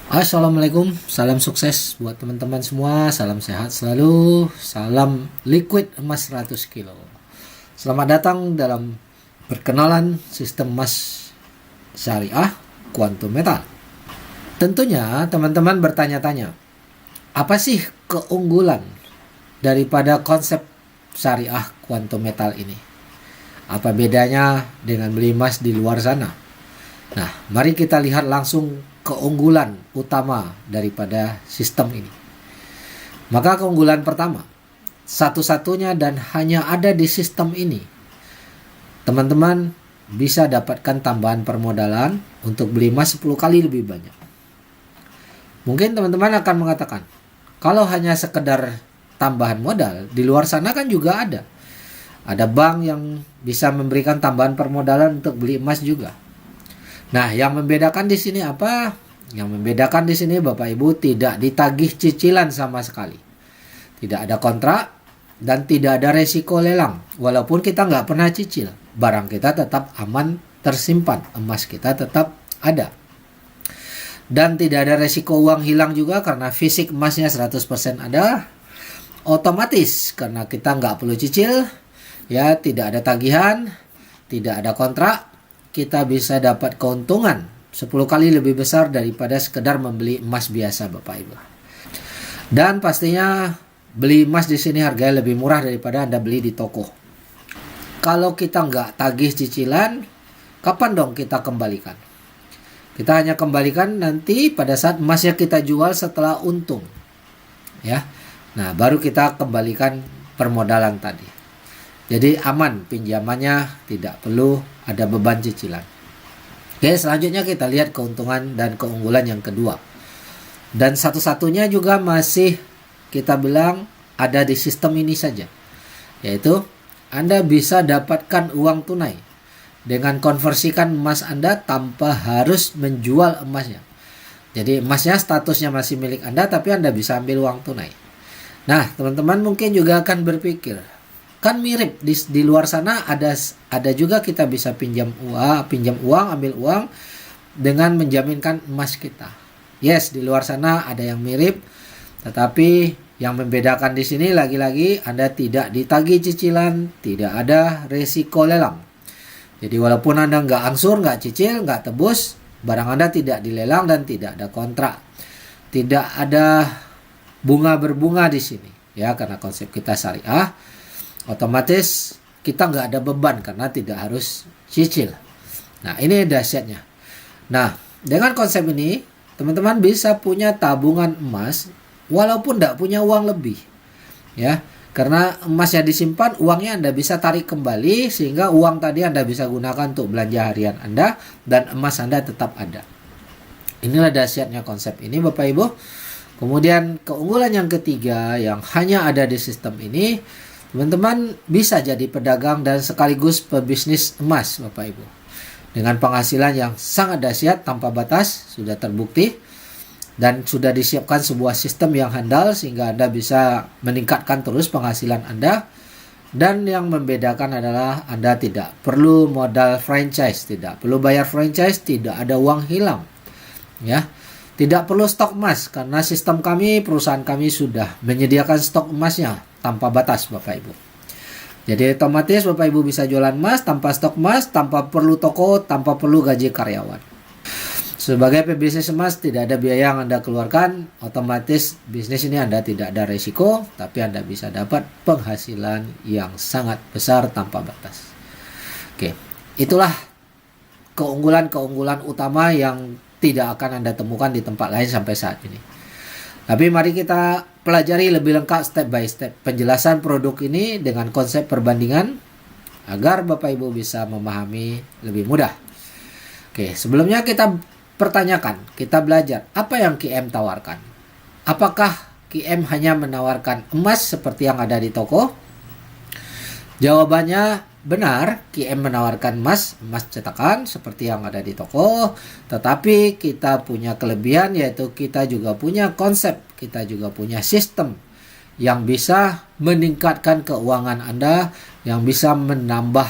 Assalamualaikum, salam sukses buat teman-teman semua, salam sehat selalu, salam liquid emas 100 kilo. Selamat datang dalam perkenalan sistem emas syariah Quantum Metal. Tentunya teman-teman bertanya-tanya, apa sih keunggulan daripada konsep syariah Quantum Metal ini? Apa bedanya dengan beli emas di luar sana? Nah, mari kita lihat langsung keunggulan utama daripada sistem ini. Maka keunggulan pertama, satu-satunya dan hanya ada di sistem ini. Teman-teman bisa dapatkan tambahan permodalan untuk beli emas 10 kali lebih banyak. Mungkin teman-teman akan mengatakan, kalau hanya sekedar tambahan modal, di luar sana kan juga ada. Ada bank yang bisa memberikan tambahan permodalan untuk beli emas juga. Nah, yang membedakan di sini apa? Yang membedakan di sini Bapak Ibu tidak ditagih cicilan sama sekali. Tidak ada kontrak dan tidak ada resiko lelang. Walaupun kita nggak pernah cicil, barang kita tetap aman tersimpan, emas kita tetap ada. Dan tidak ada resiko uang hilang juga karena fisik emasnya 100% ada. Otomatis karena kita nggak perlu cicil, ya tidak ada tagihan, tidak ada kontrak, kita bisa dapat keuntungan 10 kali lebih besar daripada sekedar membeli emas biasa Bapak Ibu. Dan pastinya beli emas di sini harganya lebih murah daripada Anda beli di toko. Kalau kita nggak tagih cicilan, kapan dong kita kembalikan? Kita hanya kembalikan nanti pada saat emasnya kita jual setelah untung. Ya. Nah, baru kita kembalikan permodalan tadi. Jadi aman pinjamannya, tidak perlu ada beban cicilan. Oke, selanjutnya kita lihat keuntungan dan keunggulan yang kedua. Dan satu-satunya juga masih kita bilang ada di sistem ini saja. Yaitu Anda bisa dapatkan uang tunai dengan konversikan emas Anda tanpa harus menjual emasnya. Jadi emasnya statusnya masih milik Anda, tapi Anda bisa ambil uang tunai. Nah, teman-teman mungkin juga akan berpikir, kan mirip di luar sana ada juga kita bisa pinjam uang, ambil uang dengan menjaminkan emas kita. Yes, di luar sana ada yang mirip, tetapi yang membedakan di sini lagi-lagi Anda tidak ditagih cicilan, tidak ada resiko lelang. Jadi walaupun Anda nggak angsur, nggak cicil, nggak tebus, barang Anda tidak dilelang dan tidak ada kontrak, tidak ada bunga berbunga di sini, ya karena konsep kita syariah. Otomatis kita nggak ada beban karena tidak harus cicil. Nah, ini dahsyatnya. Nah, dengan konsep ini, teman-teman bisa punya tabungan emas walaupun tidak punya uang lebih. Ya, karena emasnya disimpan, uangnya Anda bisa tarik kembali sehingga uang tadi Anda bisa gunakan untuk belanja harian Anda dan emas Anda tetap ada. Inilah dahsyatnya konsep ini Bapak Ibu. Kemudian keunggulan yang ketiga yang hanya ada di sistem ini, teman-teman bisa jadi pedagang dan sekaligus pebisnis emas Bapak Ibu. Dengan penghasilan yang sangat dahsyat tanpa batas, sudah terbukti. Dan sudah disiapkan sebuah sistem yang handal sehingga Anda bisa meningkatkan terus penghasilan Anda. Dan yang membedakan adalah Anda tidak perlu modal franchise, tidak perlu bayar franchise, tidak ada uang hilang. Ya. Tidak perlu stok emas karena sistem kami, perusahaan kami sudah menyediakan stok emasnya tanpa batas Bapak Ibu. Jadi otomatis Bapak Ibu bisa jualan emas tanpa stok emas, tanpa perlu toko, tanpa perlu gaji karyawan. Sebagai pebisnis emas tidak ada biaya yang Anda keluarkan, otomatis bisnis ini Anda tidak ada resiko, tapi Anda bisa dapat penghasilan yang sangat besar tanpa batas. Oke, itulah keunggulan-keunggulan utama yang tidak akan Anda temukan di tempat lain sampai saat ini. Tapi mari kita pelajari lebih lengkap step by step penjelasan produk ini dengan konsep perbandingan agar Bapak Ibu bisa memahami lebih mudah. Oke, sebelumnya kita pertanyakan, kita belajar apa yang QM tawarkan. Apakah QM hanya menawarkan emas seperti yang ada di toko? Jawabannya benar, QM menawarkan emas cetakan seperti yang ada di toko, tetapi kita punya kelebihan yaitu kita juga punya konsep, kita juga punya sistem yang bisa meningkatkan keuangan Anda, yang bisa menambah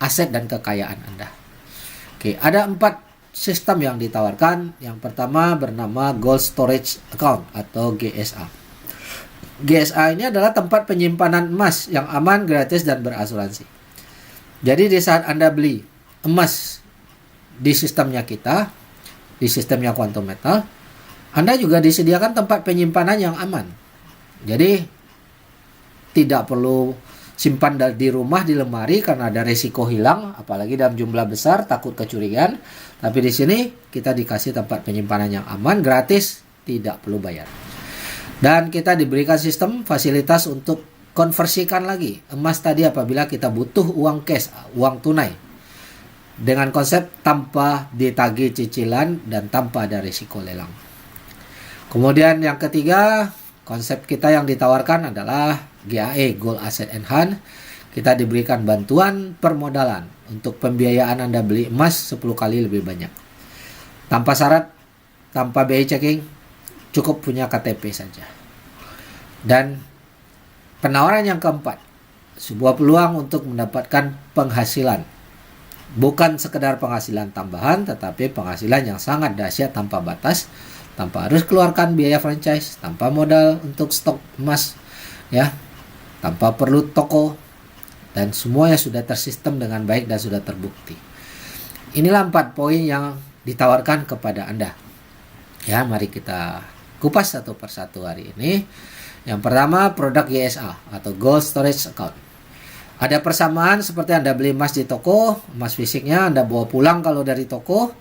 aset dan kekayaan Anda. Oke, ada 4 sistem yang ditawarkan. Yang pertama bernama Gold Storage Account atau GSA. GSA ini adalah tempat penyimpanan emas yang aman, gratis, dan berasuransi. Jadi di saat Anda beli emas di sistemnya kita, di sistemnya Quantum Metal, Anda juga disediakan tempat penyimpanan yang aman. Jadi tidak perlu simpan di rumah di lemari karena ada resiko hilang, apalagi dalam jumlah besar, takut kecurigaan. Tapi di sini kita dikasih tempat penyimpanan yang aman, gratis, tidak perlu bayar. Dan kita diberikan sistem fasilitas untuk konversikan lagi emas tadi apabila kita butuh uang cash, uang tunai. Dengan konsep tanpa ditagih cicilan dan tanpa ada risiko lelang. Kemudian yang ketiga, konsep kita yang ditawarkan adalah GAE, Gold Asset Enhanced. Kita diberikan bantuan permodalan untuk pembiayaan Anda beli emas 10 kali lebih banyak. Tanpa syarat, tanpa BI checking, cukup punya KTP saja. Dan penawaran yang keempat, sebuah peluang untuk mendapatkan penghasilan. Bukan sekedar penghasilan tambahan, tetapi penghasilan yang sangat dahsyat tanpa batas, tanpa harus keluarkan biaya franchise, tanpa modal untuk stok emas, ya, tanpa perlu toko, dan semuanya sudah tersistem dengan baik dan sudah terbukti. Inilah 4 poin yang ditawarkan kepada Anda. Ya, mari kita kupas satu persatu hari ini. Yang pertama, produk GSA atau Gold Storage Account. Ada persamaan seperti Anda beli emas di toko, emas fisiknya Anda bawa pulang kalau dari toko,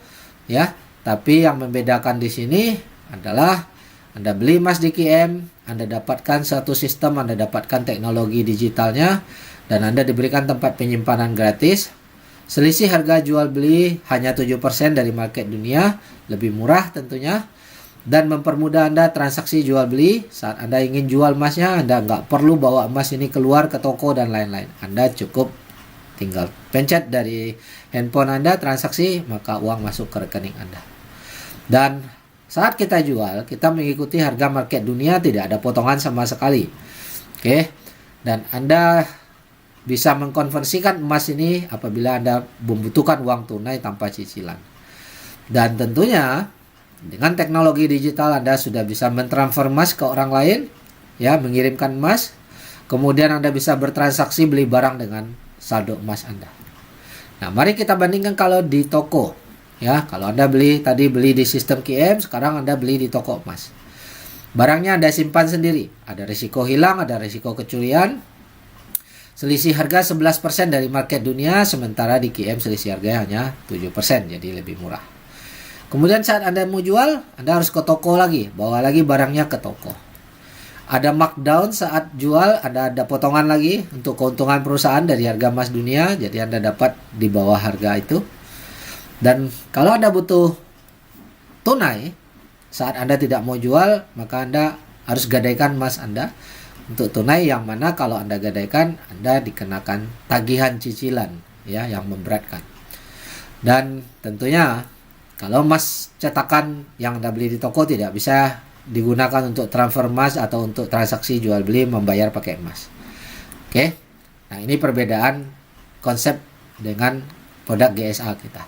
ya. Tapi yang membedakan di sini adalah Anda beli emas di QM, Anda dapatkan satu sistem, Anda dapatkan teknologi digitalnya, dan Anda diberikan tempat penyimpanan gratis. Selisih harga jual beli hanya 7% dari market dunia, lebih murah tentunya, dan mempermudah Anda transaksi jual beli. Saat Anda ingin jual emasnya, Anda nggak perlu bawa emas ini keluar ke toko dan lain-lain. Anda cukup tinggal pencet dari handphone Anda transaksi, maka uang masuk ke rekening Anda. Dan saat kita jual, kita mengikuti harga market dunia, tidak ada potongan sama sekali. Oke. Dan Anda bisa mengkonversikan emas ini apabila Anda membutuhkan uang tunai tanpa cicilan. Dan tentunya dengan teknologi digital Anda sudah bisa mentransfer emas ke orang lain, ya, mengirimkan emas. Kemudian Anda bisa bertransaksi beli barang dengan saldo emas Anda. Nah, mari kita bandingkan kalau di toko. Ya, kalau Anda beli di sistem QM, sekarang Anda beli di toko emas. Barangnya Anda simpan sendiri. Ada risiko hilang, ada risiko kecurian. Selisih harga 11% dari market dunia, sementara di QM selisih harganya hanya 7%, jadi lebih murah. Kemudian saat Anda mau jual, Anda harus ke toko lagi, bawa lagi barangnya ke toko. Ada markdown saat jual, ada potongan lagi untuk keuntungan perusahaan dari harga emas dunia, jadi Anda dapat di bawah harga itu. Dan kalau Anda butuh tunai, saat Anda tidak mau jual, maka Anda harus gadaikan emas Anda untuk tunai, yang mana kalau Anda gadaikan, Anda dikenakan tagihan cicilan, ya, yang memberatkan. Dan tentunya kalau emas cetakan yang Anda beli di toko tidak bisa digunakan untuk transfer emas atau untuk transaksi jual beli membayar pakai emas. Oke. Nah, ini perbedaan konsep dengan produk GSA kita.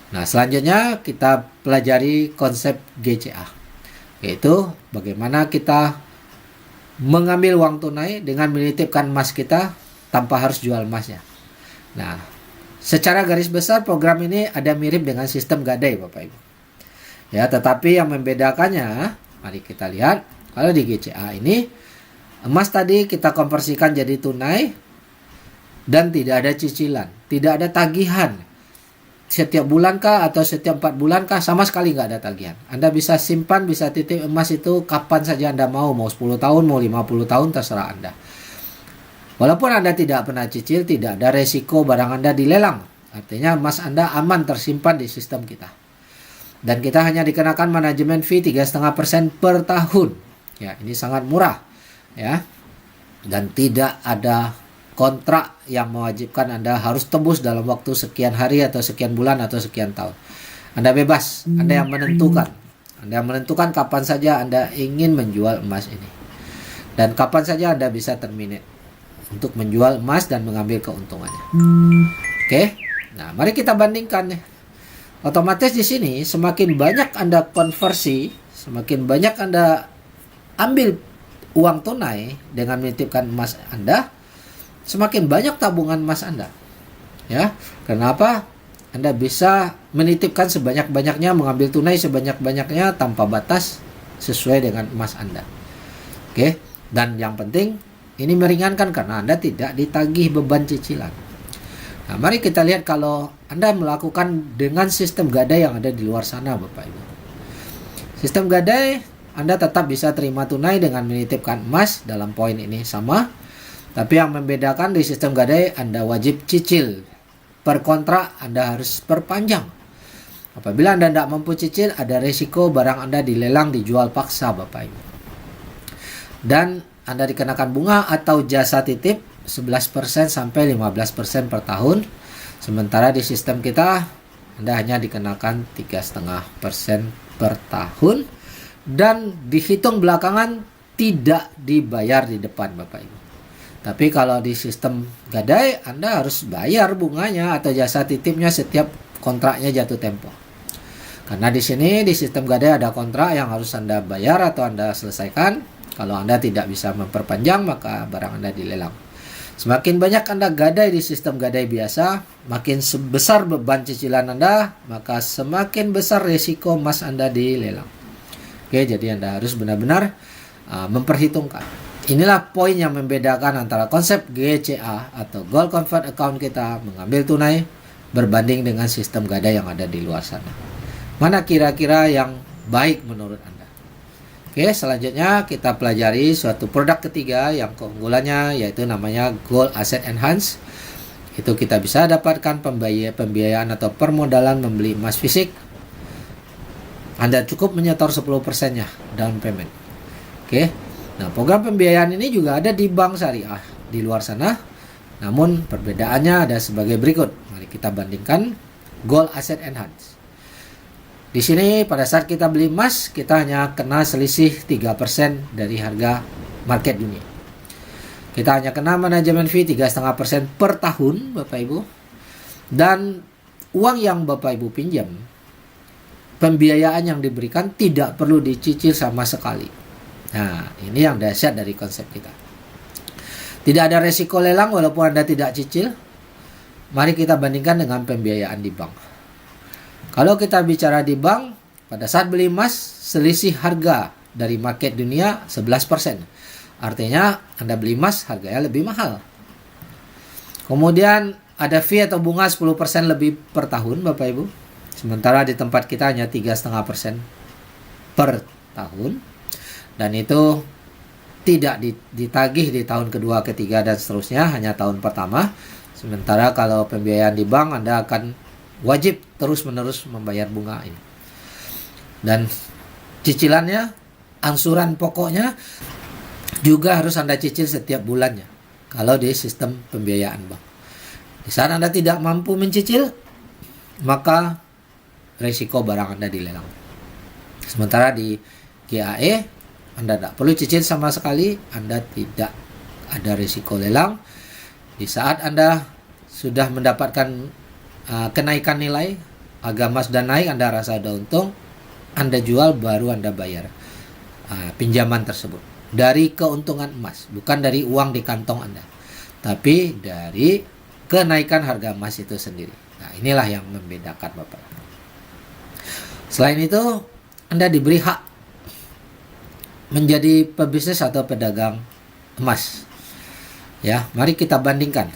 Nah, selanjutnya kita pelajari konsep GCA, yaitu bagaimana kita mengambil uang tunai dengan menitipkan emas kita tanpa harus jual emasnya. Nah, secara garis besar program ini ada mirip dengan sistem gadai, Bapak Ibu. Ya, tetapi yang membedakannya, mari kita lihat. Kalau di GCA ini, emas tadi kita konversikan jadi tunai dan tidak ada cicilan, tidak ada tagihan. Setiap bulan kah atau setiap 4 bulan kah, sama sekali nggak ada tagihan. Anda bisa simpan, bisa titip emas itu kapan saja Anda mau 10 tahun, mau 50 tahun, terserah Anda. Walaupun Anda tidak pernah cicil, tidak ada resiko barang Anda dilelang. Artinya emas Anda aman tersimpan di sistem kita. Dan kita hanya dikenakan manajemen fee 3,5% per tahun. Ya, ini sangat murah, ya. Dan tidak ada kontrak yang mewajibkan Anda harus tebus dalam waktu sekian hari atau sekian bulan atau sekian tahun. Anda bebas, Anda yang menentukan. Anda menentukan kapan saja Anda ingin menjual emas ini. Dan kapan saja Anda bisa terminate untuk menjual emas dan mengambil keuntungannya. Oke. Nah, mari kita bandingkan nih. Otomatis di sini semakin banyak Anda konversi, semakin banyak Anda ambil uang tunai dengan menitipkan emas Anda, semakin banyak tabungan emas Anda. Ya, kenapa? Anda bisa menitipkan sebanyak-banyaknya, mengambil tunai sebanyak-banyaknya tanpa batas sesuai dengan emas Anda. Oke, dan yang penting ini meringankan karena Anda tidak ditagih beban cicilan. Nah, mari kita lihat kalau Anda melakukan dengan sistem gadai yang ada di luar sana, Bapak Ibu. Sistem gadai, Anda tetap bisa terima tunai dengan menitipkan emas dalam poin ini sama. Tapi yang membedakan di sistem gadai, Anda wajib cicil. Per kontrak, Anda harus perpanjang. Apabila Anda tidak mampu cicil, ada risiko barang Anda dilelang, dijual paksa, Bapak Ibu. Dan Anda dikenakan bunga atau jasa titip 11% sampai 15% per tahun. Sementara di sistem kita Anda hanya dikenakan 3,5% per tahun dan dihitung belakangan, tidak dibayar di depan, Bapak Ibu. Tapi kalau di sistem gadai Anda harus bayar bunganya atau jasa titipnya setiap kontraknya jatuh tempo. Karena di sini di sistem gadai ada kontrak yang harus Anda bayar atau Anda selesaikan. Kalau Anda tidak bisa memperpanjang, maka barang Anda dilelang. Semakin banyak Anda gadai di sistem gadai biasa, makin besar beban cicilan Anda, maka semakin besar risiko emas Anda dilelang. Oke, jadi Anda harus benar-benar memperhitungkan. Inilah poin yang membedakan antara konsep GCA atau Gold Convert Account kita mengambil tunai berbanding dengan sistem gadai yang ada di luar sana. Mana kira-kira yang baik menurut Anda? Oke, selanjutnya kita pelajari suatu produk ketiga yang keunggulannya yaitu namanya Gold Asset Enhance. Itu kita bisa dapatkan pembiayaan atau permodalan membeli emas fisik. Anda cukup menyetor 10%-nya down payment. Oke. Nah, program pembiayaan ini juga ada di bank syariah di luar sana. Namun perbedaannya ada sebagai berikut. Mari kita bandingkan Gold Asset Enhance. Di sini pada saat kita beli emas, kita hanya kena selisih 3% dari harga market dunia. Kita hanya kena manajemen fee 3,5% per tahun, Bapak Ibu. Dan uang yang Bapak Ibu pinjam, pembiayaan yang diberikan tidak perlu dicicil sama sekali. Nah, ini yang dahsyat dari konsep kita. Tidak ada resiko lelang walaupun Anda tidak cicil. Mari kita bandingkan dengan pembiayaan di bank. Kalau kita bicara di bank, pada saat beli emas, selisih harga dari market dunia 11%. Artinya, Anda beli emas harganya lebih mahal. Kemudian, ada fee atau bunga 10% lebih per tahun, Bapak Ibu. Sementara di tempat kita hanya 3,5% per tahun. Dan itu tidak ditagih di tahun kedua, ketiga, dan seterusnya, hanya tahun pertama. Sementara kalau pembiayaan di bank, Anda akan wajib terus-menerus membayar bunga ini. Dan cicilannya, angsuran pokoknya juga harus Anda cicil setiap bulannya. Kalau di sistem pembiayaan bank. Di saat Anda tidak mampu mencicil, maka risiko barang Anda dilelang. Sementara di GAE, Anda tidak perlu cicil sama sekali, Anda tidak ada risiko lelang. Di saat Anda sudah mendapatkan kenaikan nilai, harga emas dan naik, Anda rasa ada untung, Anda jual baru Anda bayar pinjaman tersebut. Dari keuntungan emas, bukan dari uang di kantong Anda, tapi dari kenaikan harga emas itu sendiri. Nah, inilah yang membedakan, Bapak. Selain itu, Anda diberi hak menjadi pebisnis atau pedagang emas. Ya, mari kita bandingkan.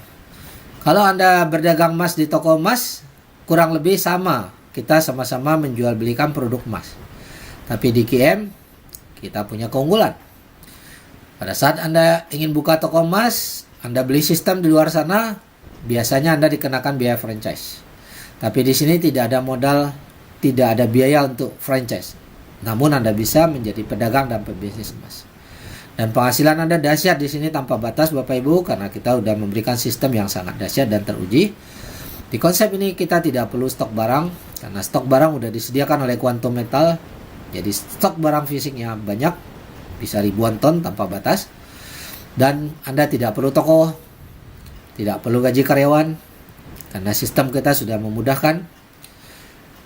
Kalau Anda berdagang emas di toko emas, kurang lebih sama. Kita sama-sama menjual belikan produk emas. Tapi di KM, kita punya keunggulan. Pada saat Anda ingin buka toko emas, Anda beli sistem di luar sana, biasanya Anda dikenakan biaya franchise. Tapi di sini tidak ada modal, tidak ada biaya untuk franchise. Namun Anda bisa menjadi pedagang dan pebisnis emas. Dan penghasilan Anda dahsyat di sini tanpa batas, Bapak Ibu, karena kita sudah memberikan sistem yang sangat dahsyat dan teruji. Di konsep ini kita tidak perlu stok barang, karena stok barang sudah disediakan oleh Quantum Metal. Jadi stok barang fisiknya banyak, bisa ribuan ton tanpa batas. Dan Anda tidak perlu toko, tidak perlu gaji karyawan, karena sistem kita sudah memudahkan.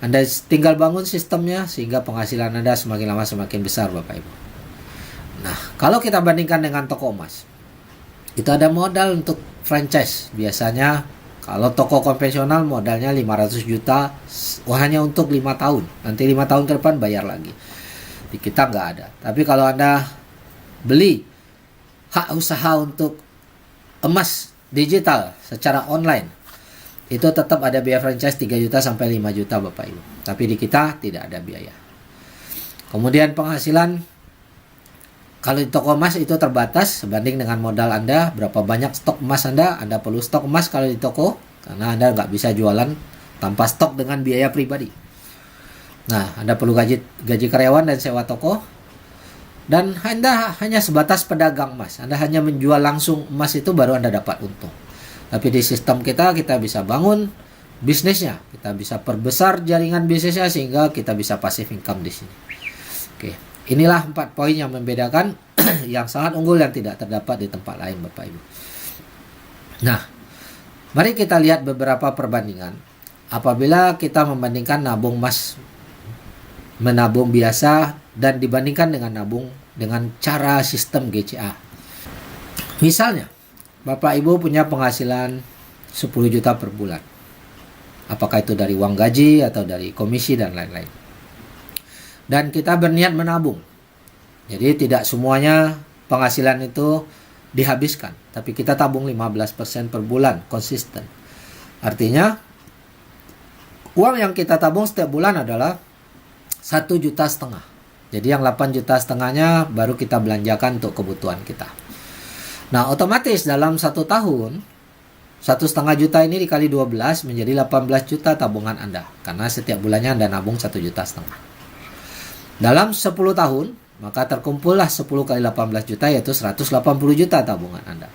Anda tinggal bangun sistemnya sehingga penghasilan Anda semakin lama semakin besar, Bapak Ibu. Nah, kalau kita bandingkan dengan toko emas, itu ada modal untuk franchise. Biasanya kalau toko konvensional modalnya 500 juta hanya untuk 5 tahun. Nanti 5 tahun ke depan bayar lagi. Di kita nggak ada. Tapi kalau Anda beli hak usaha untuk emas digital secara online, itu tetap ada biaya franchise 3 juta sampai 5 juta Bapak Ibu. Tapi di kita tidak ada biaya. Kemudian penghasilan kalau di toko emas itu terbatas sebanding dengan modal Anda, berapa banyak stok emas Anda perlu stok emas kalau di toko, karena Anda nggak bisa jualan tanpa stok dengan biaya pribadi. Nah, Anda perlu gaji karyawan dan sewa toko, dan Anda hanya sebatas pedagang emas. Anda hanya menjual langsung emas itu baru Anda dapat untung. Tapi di sistem kita bisa bangun bisnisnya, kita bisa perbesar jaringan bisnisnya sehingga kita bisa passive income di sini. Oke. Inilah 4 poin yang membedakan yang sangat unggul yang tidak terdapat di tempat lain, Bapak Ibu. Nah, mari kita lihat beberapa perbandingan. Apabila kita membandingkan nabung emas, menabung biasa, dan dibandingkan dengan nabung dengan cara sistem GCA. Misalnya, Bapak Ibu punya penghasilan 10 juta per bulan. Apakah itu dari uang gaji atau dari komisi dan lain-lain. Dan kita berniat menabung. Jadi tidak semuanya penghasilan itu dihabiskan. Tapi kita tabung 15% per bulan, konsisten. Artinya, uang yang kita tabung setiap bulan adalah 1,5 juta. Jadi yang 8,5 juta baru kita belanjakan untuk kebutuhan kita. Nah, otomatis dalam 1 tahun, 1,5 juta ini dikali 12 menjadi 18 juta tabungan Anda. Karena setiap bulannya Anda nabung 1,5 juta. Dalam 10 tahun, maka terkumpullah 10 kali 18 juta yaitu 180 juta tabungan Anda.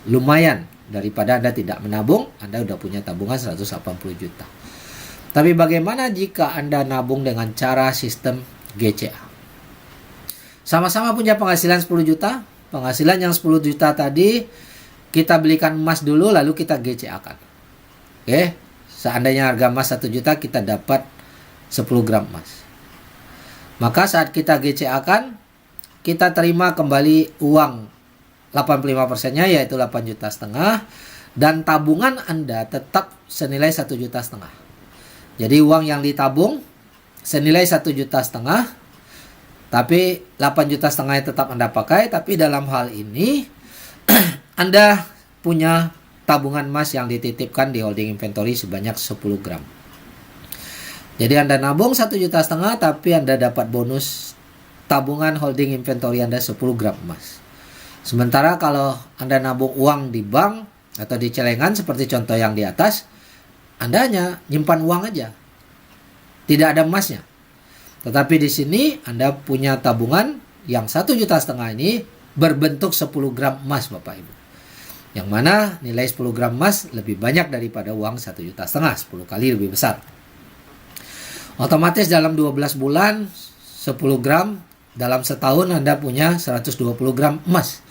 Lumayan, daripada Anda tidak menabung, Anda sudah punya tabungan 180 juta. Tapi bagaimana jika Anda nabung dengan cara sistem GCA? Sama-sama punya penghasilan 10 juta, penghasilan yang 10 juta tadi kita belikan emas dulu lalu kita GCA-kan. Oke, seandainya harga emas 1 juta kita dapat 10 gram emas. Maka saat kita GCA-kan, kita terima kembali uang 85%-nya yaitu 8,5 juta, dan tabungan Anda tetap senilai 1,5 juta. Jadi uang yang ditabung senilai 1,5 juta, tapi 8,5 juta tetap Anda pakai, tapi dalam hal ini Anda punya tabungan emas yang dititipkan di holding inventory sebanyak 10 gram. Jadi Anda nabung 1,5 juta, tapi Anda dapat bonus tabungan holding inventory Anda 10 gram emas. Sementara kalau Anda nabung uang di bank atau di celengan seperti contoh yang di atas, Anda hanya nyimpan uang aja. Tidak ada emasnya. Tetapi di sini Anda punya tabungan yang 1,5 juta ini berbentuk 10 gram emas, Bapak Ibu. Yang mana nilai 10 gram emas lebih banyak daripada uang 1,5 juta, 10 kali lebih besar. Otomatis dalam 12 bulan 10 gram, dalam setahun Anda punya 120 gram emas.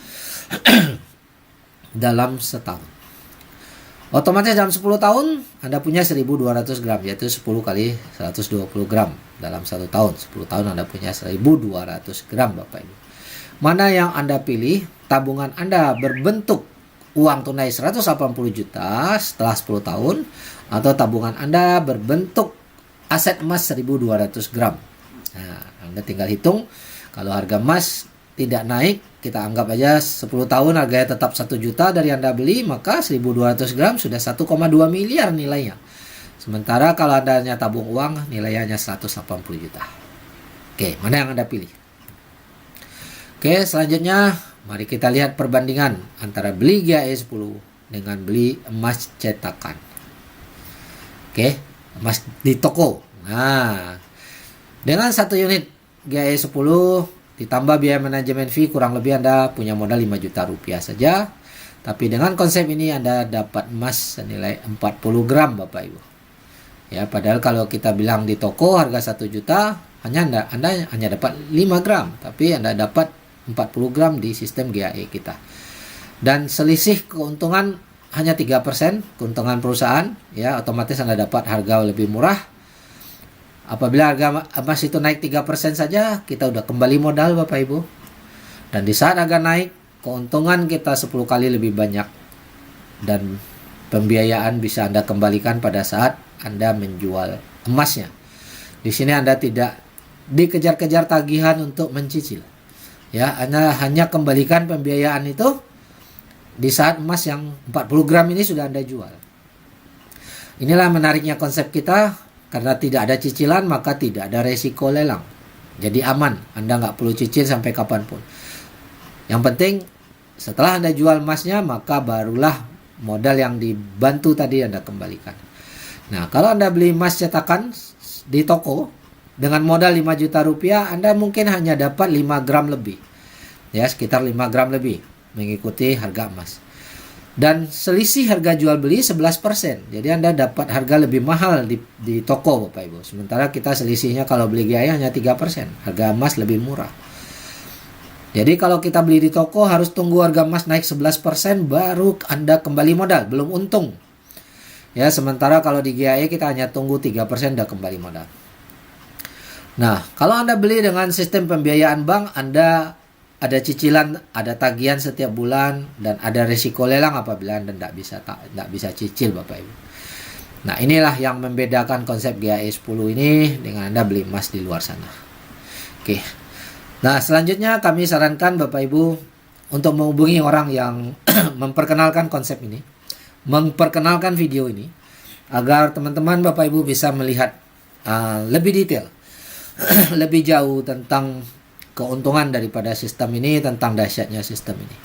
Dalam setahun. Otomatis dalam 10 tahun Anda punya 1.200 gram, yaitu 10 kali 120 gram. Dalam 1 tahun, 10 tahun Anda punya 1.200 gram, Bapak Ibu. Mana yang Anda pilih? Tabungan Anda berbentuk uang tunai 180 juta setelah 10 tahun, atau tabungan Anda berbentuk aset emas 1.200 gram. Nah, Anda tinggal hitung. Kalau harga emas tidak naik, kita anggap aja 10 tahun harganya tetap 1 juta dari Anda beli, maka 1.200 gram sudah 1,2 miliar nilainya. Sementara kalau Anda hanya tabung uang, nilainya hanya 180 juta. Oke, mana yang Anda pilih? Oke, selanjutnya mari kita lihat perbandingan antara beli GAE 10 dengan beli emas cetakan. Oke, emas di toko. Nah, dengan 1 unit GAE 10 ditambah biaya manajemen fee, kurang lebih Anda punya modal 5 juta rupiah saja. Tapi dengan konsep ini Anda dapat emas senilai 40 gram, Bapak Ibu. Ya, padahal kalau kita bilang di toko harga 1 juta, Anda hanya dapat 5 gram, tapi Anda dapat 40 gram di sistem GAE kita. Dan selisih keuntungan hanya 3%, keuntungan perusahaan, ya, otomatis Anda dapat harga lebih murah. Apabila harga emas itu naik 3% saja, kita udah kembali modal Bapak Ibu. Dan di saat harga naik, keuntungan kita 10 kali lebih banyak. Dan pembiayaan bisa Anda kembalikan pada saat Anda menjual emasnya. Di sini Anda tidak dikejar-kejar tagihan untuk mencicil. Ya, Anda hanya kembalikan pembiayaan itu di saat emas yang 40 gram ini sudah Anda jual. Inilah menariknya konsep kita. Karena tidak ada cicilan, maka tidak ada resiko lelang. Jadi aman, Anda nggak perlu cicil sampai kapanpun. Yang penting, setelah Anda jual emasnya, maka barulah modal yang dibantu tadi Anda kembalikan. Nah, kalau Anda beli emas cetakan di toko, dengan modal 5 juta rupiah, Anda mungkin hanya dapat 5 gram lebih. Ya, sekitar 5 gram lebih, mengikuti harga emas. Dan selisih harga jual beli 11%. Jadi Anda dapat harga lebih mahal di toko Bapak Ibu. Sementara kita selisihnya kalau beli GIA hanya 3%. Harga emas lebih murah. Jadi kalau kita beli di toko harus tunggu harga emas naik 11% baru Anda kembali modal. Belum untung. Ya, sementara kalau di GIA kita hanya tunggu 3% udah kembali modal. Nah, kalau Anda beli dengan sistem pembiayaan bank, Anda ada cicilan, ada tagihan setiap bulan, dan ada resiko lelang apabila Anda tidak bisa cicil Bapak Ibu. Nah, inilah yang membedakan konsep GIA 10 ini dengan Anda beli emas di luar sana. Oke. Nah, selanjutnya kami sarankan Bapak Ibu untuk menghubungi orang yang memperkenalkan konsep ini, memperkenalkan video ini, agar teman-teman Bapak Ibu bisa melihat lebih detail, lebih jauh tentang keuntungan daripada sistem ini, tentang dahsyatnya sistem ini.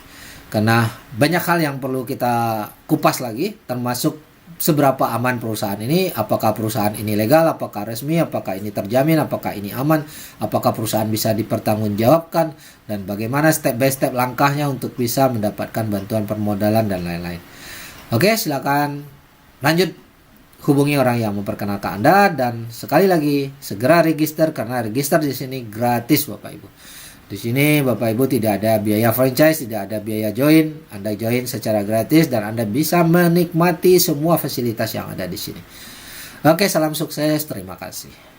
Karena banyak hal yang perlu kita kupas lagi, termasuk seberapa aman perusahaan ini, apakah perusahaan ini legal, apakah resmi, apakah ini terjamin, apakah ini aman, apakah perusahaan bisa dipertanggungjawabkan, dan bagaimana step by step langkahnya untuk bisa mendapatkan bantuan permodalan dan lain-lain. Oke, silakan lanjut hubungi orang yang memperkenalkan Anda, dan sekali lagi segera register karena register di sini gratis Bapak Ibu. Di sini Bapak Ibu tidak ada biaya franchise, tidak ada biaya join. Anda join secara gratis dan Anda bisa menikmati semua fasilitas yang ada di sini. Oke, salam sukses, terima kasih.